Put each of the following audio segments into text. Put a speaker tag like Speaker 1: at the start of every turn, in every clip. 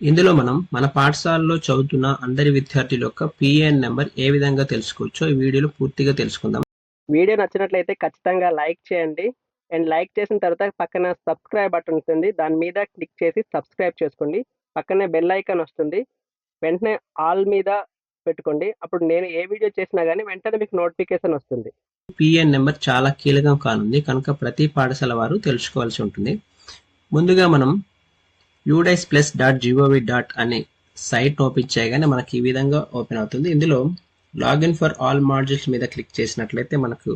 Speaker 1: ఇందులో మనం మన పాఠశాలలో చదువుతున్న అందరి విద్యార్థుల యొక్క పిఎన్ నెంబర్ ఏ విధంగా తెలుసుకోవచ్చో ఈ వీడియోలో పూర్తిగా తెలుసుకుందాం.
Speaker 2: వీడియో నచ్చినట్లయితే ఖచ్చితంగా లైక్ చేయండి. అండ్ లైక్ చేసిన తర్వాత పక్కన సబ్స్క్రైబ్ బటన్ ఉంటుంది. దాని మీద క్లిక్ చేసి సబ్స్క్రైబ్ చేసుకోండి. పక్కనే బెల్ ఐకాన్ వస్తుంది. వెంటనే ఆల్ మీద పెట్టుకోండి. అప్పుడు నేను ఏ వీడియో చేసినా కానీ వెంటనే మీకు నోటిఫికేషన్ వస్తుంది.
Speaker 1: పిఎన్ నెంబర్ చాలా కీలకం కానుంది కనుక ప్రతి పాఠశాల వారు తెలుసుకోవాల్సి ఉంటుంది. ముందుగా మనం udice+.gov. అనే సైట్ ఓపెన్ చేయగానే మనకి ఈ విధంగా ఓపెన్ అవుతుంది. ఇందులో లాగిన్ ఫర్ ఆల్ మాడ్యూల్స్ మీద క్లిక్ చేసినట్లయితే మనకు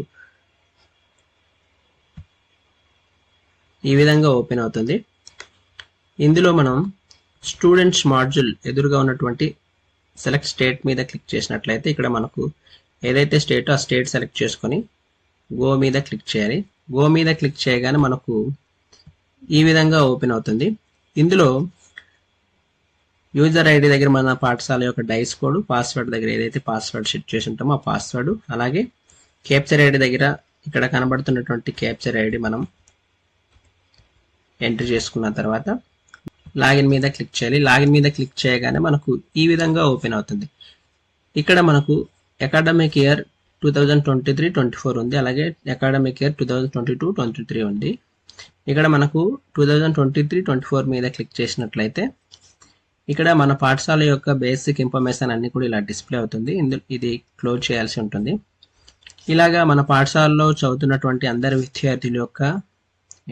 Speaker 1: ఈ విధంగా ఓపెన్ అవుతుంది. ఇందులో మనం స్టూడెంట్స్ మాడ్యూల్ ఎదురుగా ఉన్నటువంటి సెలెక్ట్ స్టేట్ మీద క్లిక్ చేసినట్లయితే ఇక్కడ మనకు ఏదైతే స్టేటో ఆ స్టేట్ సెలెక్ట్ చేసుకొని గో మీద క్లిక్ చేయాలి. గో మీద క్లిక్ చేయగానే మనకు ఈ విధంగా ఓపెన్ అవుతుంది. ఇందులో యూజర్ ఐడి దగ్గర మన పాఠశాల యొక్క డైస్ కోడ్, పాస్వర్డ్ దగ్గర ఏదైతే పాస్వర్డ్ సెట్ చేసి ఉంటామో ఆ పాస్వర్డ్, అలాగే క్యాప్చర్ ఐడి దగ్గర ఇక్కడ కనబడుతున్నటువంటి క్యాప్చర్ ఐడి మనం ఎంటర్ చేసుకున్న తర్వాత లాగిన్ మీద క్లిక్ చేయాలి. లాగిన్ మీద క్లిక్ చేయగానే మనకు ఈ విధంగా ఓపెన్ అవుతుంది. ఇక్కడ మనకు అకాడమిక్ ఇయర్ 2023-24 ఉంది, అలాగే అకాడమిక్ ఇయర్ 2022-23 ఉంది. ఇక్కడ మనకు 2023-24 మీద క్లిక్ చేసినట్లయితే ఇక్కడ మన పాఠశాల యొక్క బేసిక్ ఇన్ఫర్మేషన్ అన్ని కూడా ఇలా డిస్ప్లే అవుతుంది. ఇది క్లోజ్ చేయాల్సి ఉంటుంది. ఇలాగా మన పాఠశాలలో చదువుతున్నటువంటి అందరి విద్యార్థుల యొక్క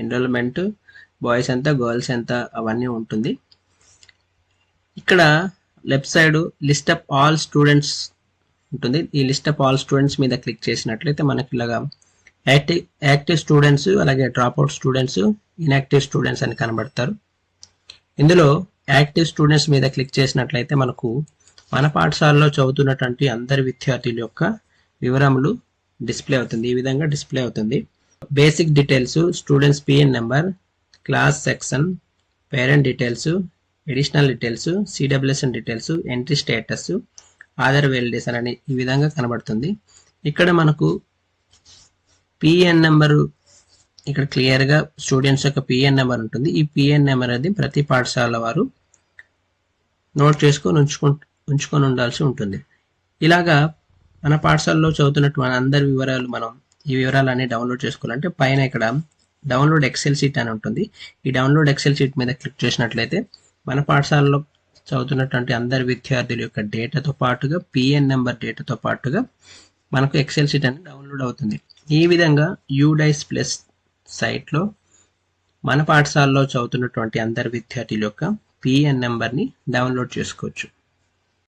Speaker 1: ఎన్రోల్మెంట్, బాయ్స్ ఎంత, గర్ల్స్ ఎంత అవన్నీ ఉంటుంది. ఇక్కడ left side list of all students ఉంటుంది. ఈ లిస్ట్ ఆఫ్ ఆల్ స్టూడెంట్స్ మీద క్లిక్ చేసినట్లయితే మనకి ఇలాగా యాక్టివ్ స్టూడెంట్స్, అలాగే డ్రాప్అవుట్ స్టూడెంట్స్, ఇన్యాక్టివ్ స్టూడెంట్స్ అని కనబడతారు. ఇందులో యాక్టివ్ స్టూడెంట్స్ మీద క్లిక్ చేసినట్లయితే మనకు మన పాఠశాలలో చదువుతున్నటువంటి అందరి విద్యార్థుల యొక్క వివరములు డిస్ప్లే అవుతుంది. ఈ విధంగా డిస్ప్లే అవుతుంది. Basic details, students PEN number, class section, parent details, additional details, CWSN details, entry status, Aadhaar validation అని ఈ విధంగా కనబడుతుంది. ఇక్కడ మనకు పిఎన్ నెంబరు ఇక్కడ క్లియర్గా స్టూడెంట్స్ యొక్క పిఎన్ నెంబర్ ఉంటుంది. ఈ పిఎన్ నెంబర్ అనేది ప్రతి పాఠశాల వారు నోట్ చేసుకొని ఉంచుకొని ఉండాల్సి ఉంటుంది. ఇలాగా మన పాఠశాలలో చదువుతున్నటువంటి అందరి వివరాలు మనం ఈ వివరాలన్నీ డౌన్లోడ్ చేసుకోవాలంటే పైన ఇక్కడ డౌన్లోడ్ ఎక్సెల్ షీట్ అని ఉంటుంది. ఈ డౌన్లోడ్ ఎక్సెల్ షీట్ మీద క్లిక్ చేసినట్లయితే మన పాఠశాలలో చదువుతున్నటువంటి అందరి విద్యార్థుల యొక్క డేటాతో పాటుగా పిఎన్ నెంబర్ డేటాతో పాటుగా మనకు ఎక్సెల్ షీట్ అనేది డౌన్లోడ్ అవుతుంది. ఈ విధంగా udice+ సైట్లో మన పాఠశాలలో చదువుతున్నటువంటి అందరి విద్యార్థుల యొక్క పిఎన్ నెంబర్ని డౌన్లోడ్ చేసుకోవచ్చు.